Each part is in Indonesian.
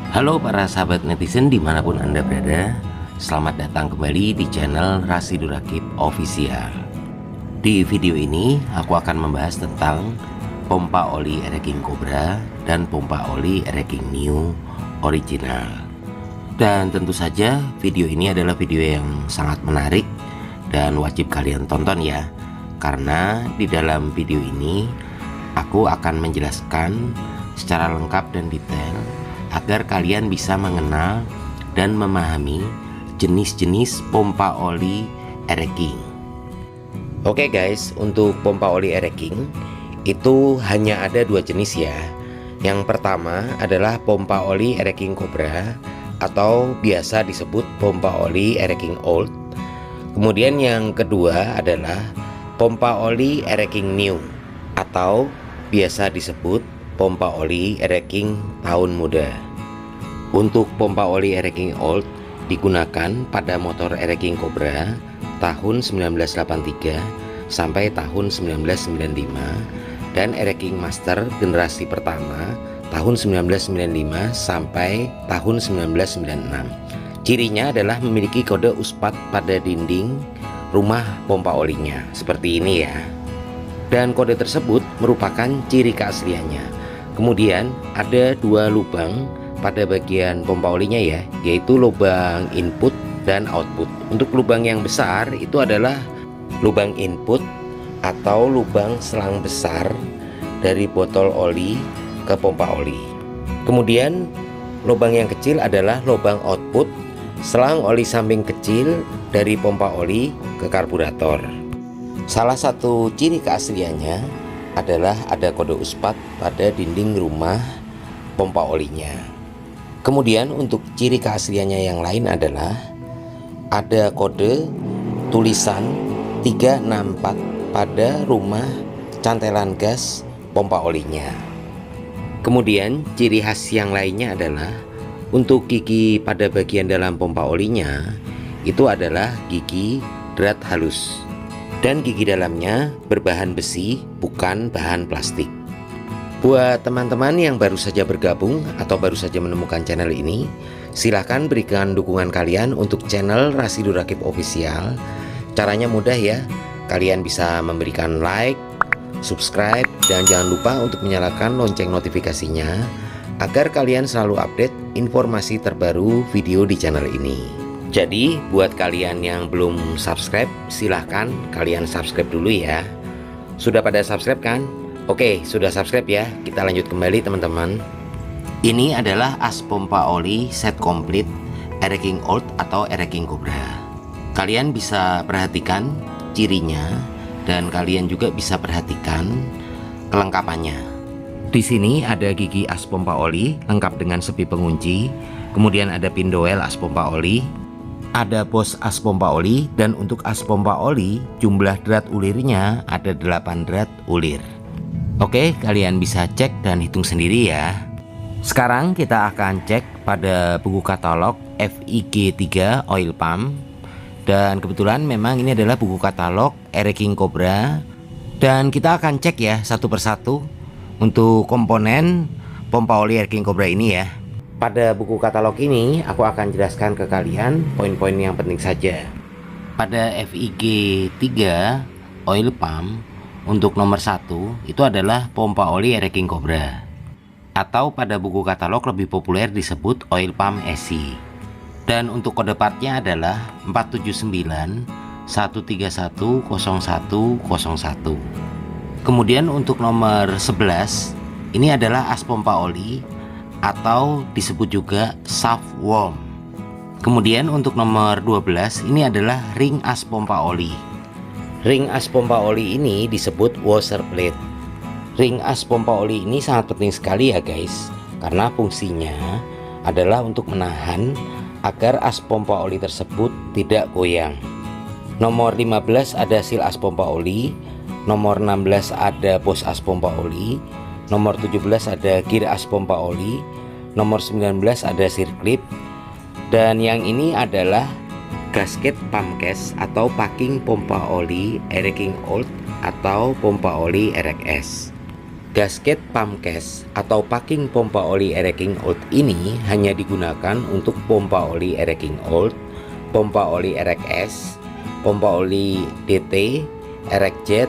Halo para sahabat netizen dimanapun Anda berada. Selamat datang kembali di channel Rasidu Rakib Official. Di video ini aku akan membahas tentang pompa oli Air King Cobra dan pompa oli Air King Neo original. Dan tentu saja video ini adalah video yang sangat menarik dan wajib kalian tonton ya. Karena di dalam video ini aku akan menjelaskan secara lengkap dan detail agar kalian bisa mengenal dan memahami jenis-jenis pompa oli Air King. Oke guys, untuk pompa oli Air King itu hanya ada dua jenis ya. Yang pertama adalah pompa oli Air King Cobra atau biasa disebut pompa oli Air King Old. Kemudian yang kedua adalah pompa oli Air King New atau biasa disebut pompa oli Air King tahun muda. Untuk pompa oli Air King Old digunakan pada motor Air King Cobra tahun 1983 sampai tahun 1995 dan Air King Master generasi pertama tahun 1995 sampai tahun 1996. Cirinya adalah memiliki kode USPAT pada dinding rumah pompa olinya seperti ini ya. Dan kode tersebut merupakan ciri keasliannya. Kemudian ada dua lubang pada bagian pompa olinya ya, yaitu lubang input dan output. Untuk lubang yang besar itu adalah lubang input atau lubang selang besar dari botol oli ke pompa oli. Kemudian lubang yang kecil adalah lubang output selang oli samping kecil dari pompa oli ke karburator. Salah satu ciri keasliannya adalah ada kode USPAT pada dinding rumah pompa olinya. Kemudian untuk ciri keasliannya yang lain adalah ada kode tulisan 364 pada rumah cantelan gas pompa olinya. Kemudian ciri khas yang lainnya adalah untuk gigi pada bagian dalam pompa olinya itu adalah gigi drat halus. Dan gigi dalamnya berbahan besi, bukan bahan plastik. Buat teman-teman yang baru saja bergabung atau baru saja menemukan channel ini, silahkan berikan dukungan kalian untuk channel Rasidu Rakib Official. Caranya mudah ya, kalian bisa memberikan like, subscribe, dan jangan lupa untuk menyalakan lonceng notifikasinya agar kalian selalu update informasi terbaru video di channel ini. Jadi buat kalian yang belum subscribe, silahkan kalian subscribe dulu ya. Sudah pada subscribe kan? Oke, sudah subscribe ya. Kita lanjut kembali teman-teman. Ini adalah as pompa oli set komplit Air King Old atau Air King Cobra. Kalian bisa perhatikan cirinya dan kalian juga bisa perhatikan kelengkapannya. Di sini ada gigi as pompa oli lengkap dengan sepi pengunci. Kemudian ada pindoel as pompa oli. Ada bos as pompa oli, dan untuk as pompa oli jumlah drat ulirnya ada 8 drat ulir. Oke, kalian bisa cek dan hitung sendiri ya. Sekarang kita akan cek pada buku katalog FIG 3 oil pump. Dan kebetulan memang ini adalah buku katalog Air King Cobra. Dan kita akan cek ya satu persatu untuk komponen pompa oli Air King Cobra ini ya. Pada buku katalog ini aku akan jelaskan ke kalian poin-poin yang penting saja. Pada FIG 3 oil pump untuk nomor 1 itu adalah pompa oli Air King Cobra, atau pada buku katalog lebih populer disebut oil pump SC. Dan untuk kode partnya adalah 479 131 0101. Kemudian untuk nomor 11 ini adalah as pompa oli atau disebut juga shaft worm. Kemudian untuk nomor 12 ini adalah ring as pompa oli. Ring as pompa oli ini disebut washer plate. Ring as pompa oli ini sangat penting sekali ya guys, karena fungsinya adalah untuk menahan agar as pompa oli tersebut tidak goyang. Nomor 15 ada seal as pompa oli, nomor 16 ada bos as pompa oli, nomor 17 ada gear as pompa oli, nomor 19 ada sirklip, dan yang ini adalah gasket pump case atau packing pompa oli Air King Old atau pompa oli RX. Gasket pump case atau packing pompa oli Ereking Old ini hanya digunakan untuk pompa oli Ereking Old, pompa oli Erek S, pompa oli DT, Erek Jet,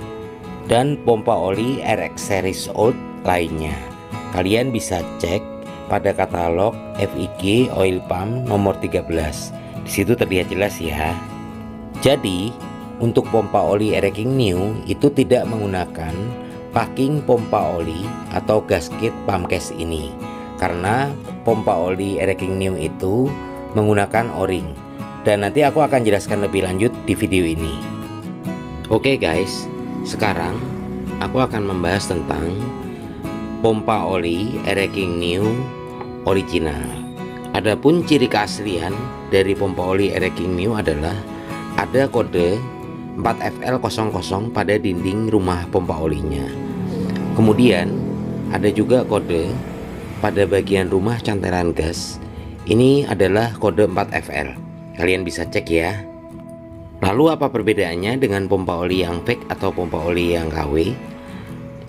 dan pompa oli Erek Series Old lainnya. Kalian bisa cek pada katalog FIG Oil Pump nomor 13. Di situ terlihat jelas ya. Jadi, untuk pompa oli Ereking New itu tidak menggunakan packing pompa oli atau gasket pump case ini, karena pompa oli Ereking New itu menggunakan o-ring, dan nanti aku akan jelaskan lebih lanjut di video ini. Oke guys, sekarang aku akan membahas tentang pompa oli Ereking New original. Adapun ciri keaslian dari pompa oli Ereking New adalah ada kode 4FL00 pada dinding rumah pompa olinya. Kemudian ada juga kode pada bagian rumah cantelan gas. Ini adalah kode 4FL. Kalian bisa cek ya. Lalu apa perbedaannya dengan pompa oli yang fake atau pompa oli yang KW?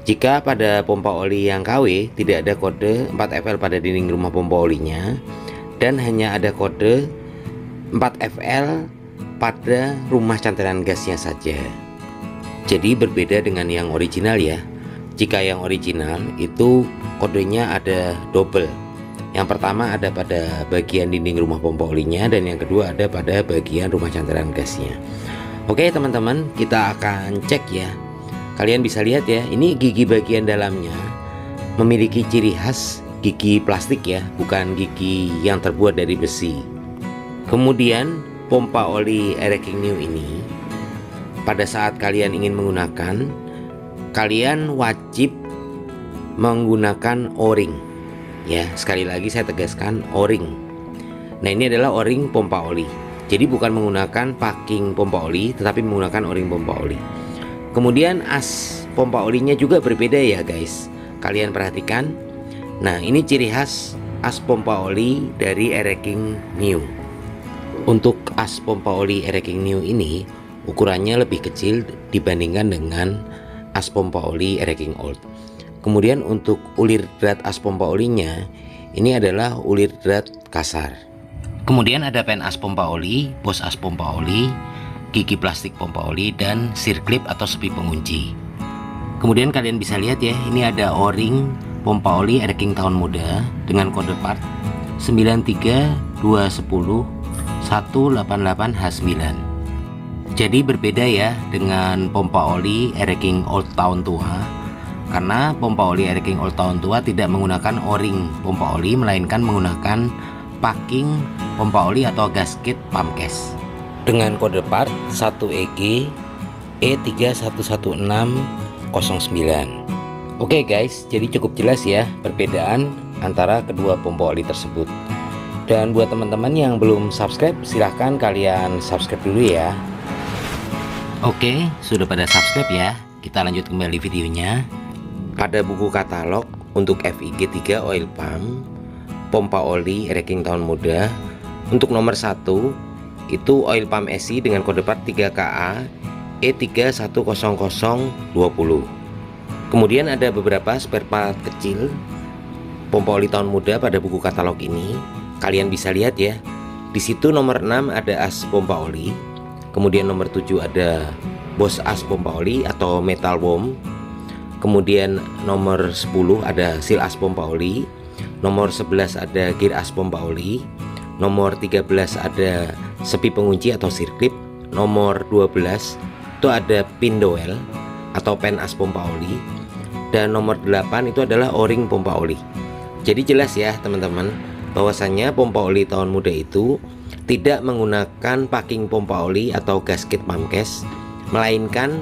Jika pada pompa oli yang KW tidak ada kode 4FL pada dinding rumah pompa olinya dan hanya ada kode 4FL pada rumah cantelan gasnya saja. Jadi berbeda dengan yang original ya. Jika yang original itu kodenya ada double. Yang pertama ada pada bagian dinding rumah pompa olinya, dan yang kedua ada pada bagian rumah cantelan gasnya. Oke teman-teman, kita akan cek ya. Kalian bisa lihat ya, ini gigi bagian dalamnya memiliki ciri khas gigi plastik ya, bukan gigi yang terbuat dari besi. Kemudian pompa oli Ereking New ini, pada saat kalian ingin menggunakan, kalian wajib menggunakan o-ring ya. Sekali lagi saya tegaskan, o-ring. Nah, ini adalah o-ring pompa oli. Jadi bukan menggunakan packing pompa oli, tetapi menggunakan o-ring pompa oli. Kemudian as pompa olinya juga berbeda ya guys. Kalian perhatikan. Nah, ini ciri khas as pompa oli dari Ereking New. Untuk as pompa oli Ereking New ini ukurannya lebih kecil dibandingkan dengan as pompa oli Ereking Old. Kemudian untuk ulir drat as pompa olinya ini adalah ulir drat kasar. Kemudian ada pen as pompa oli, bos as pompa oli, gigi plastik pompa oli, dan sirklip atau sepi pengunci. Kemudian kalian bisa lihat ya, ini ada o-ring pompa oli Ereking tahun muda dengan kode part 93210 188H9. Jadi berbeda ya dengan pompa oli Ereking Old tahun tua, karena pompa oli Ereking Old tahun tua tidak menggunakan o-ring pompa oli, melainkan menggunakan packing pompa oli atau gasket pump case dengan kode part 1EG E3111609. Oke guys, jadi cukup jelas ya perbedaan antara kedua pompa oli tersebut. Dan buat teman-teman yang belum subscribe, silahkan kalian subscribe dulu ya. Oke, sudah pada subscribe ya. Kita lanjut kembali videonya. Pada buku katalog untuk FIG 3 Oil Pump pompa oli Ereking tahun muda, untuk nomor 1 itu Oil Pump SI dengan kode part 3KA E3110020. Kemudian ada beberapa spare part kecil pompa oli tahun muda pada buku katalog ini. Kalian bisa lihat ya, di situ nomor 6 ada as pompa oli, kemudian nomor 7 ada bos as pompa oli atau metal worm, kemudian nomor 10 ada seal as pompa oli, nomor 11 ada gear as pompa oli, nomor 13 ada sepi pengunci atau sirklip, nomor 12 itu ada pin dowel atau pen as pompa oli, dan nomor 8 itu adalah o-ring pompa oli. Jadi jelas ya teman-teman, bahwasannya pompa oli tahun muda itu tidak menggunakan packing pompa oli atau gasket pump case, melainkan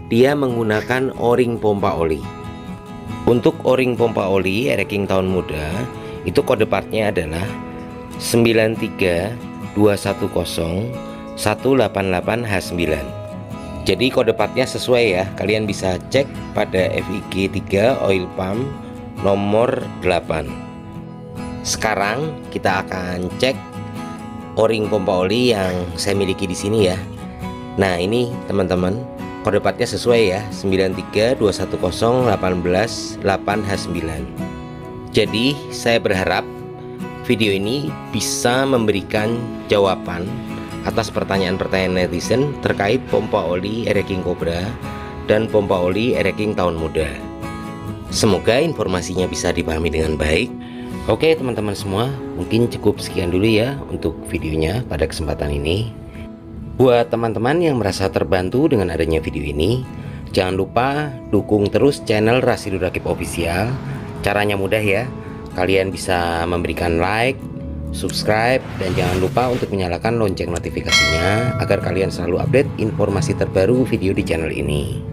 dia menggunakan o-ring pompa oli. Untuk o-ring pompa oli Ereking tahun muda itu kode partnya adalah 93210-188H9. Jadi kode partnya sesuai ya. Kalian bisa cek pada FIG 3 Oil Pump nomor 8. Sekarang kita akan cek o-ring pompa oli yang saya miliki di sini ya. Nah, ini teman-teman, Kode partnya sesuai ya, 9321018 8H9. Jadi saya berharap video ini bisa memberikan jawaban atas pertanyaan-pertanyaan netizen terkait pompa oli Air King Cobra dan pompa oli Air King tahun muda. Semoga informasinya bisa dipahami dengan baik. Oke teman-teman semua, mungkin cukup sekian dulu ya untuk videonya pada kesempatan ini. Buat teman-teman yang merasa terbantu dengan adanya video ini, jangan lupa dukung terus channel Rasi Durakip Official. Caranya mudah ya, kalian bisa memberikan like, subscribe, dan jangan lupa untuk menyalakan lonceng notifikasinya agar kalian selalu update informasi terbaru video di channel ini.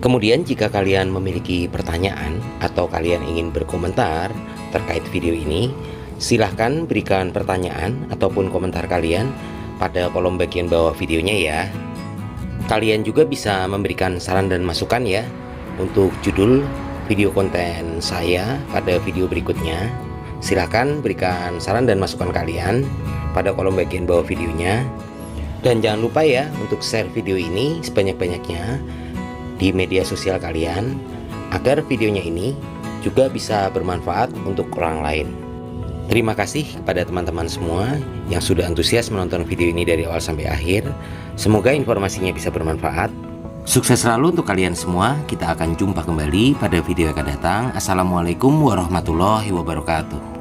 Kemudian jika kalian memiliki pertanyaan atau kalian ingin berkomentar terkait video ini, silahkan berikan pertanyaan ataupun komentar kalian pada kolom bagian bawah videonya ya. Kalian juga bisa memberikan saran dan masukan ya untuk judul video konten saya pada video berikutnya. Silahkan berikan saran dan masukan kalian pada kolom bagian bawah videonya. Dan jangan lupa ya untuk share video ini sebanyak-banyaknya di media sosial kalian agar videonya ini juga bisa bermanfaat untuk orang lain. Terima kasih kepada teman-teman semua yang sudah antusias menonton video ini dari awal sampai akhir. Semoga informasinya bisa bermanfaat. Sukses selalu untuk kalian semua. Kita akan jumpa kembali pada video yang akan datang. Assalamualaikum warahmatullahi wabarakatuh.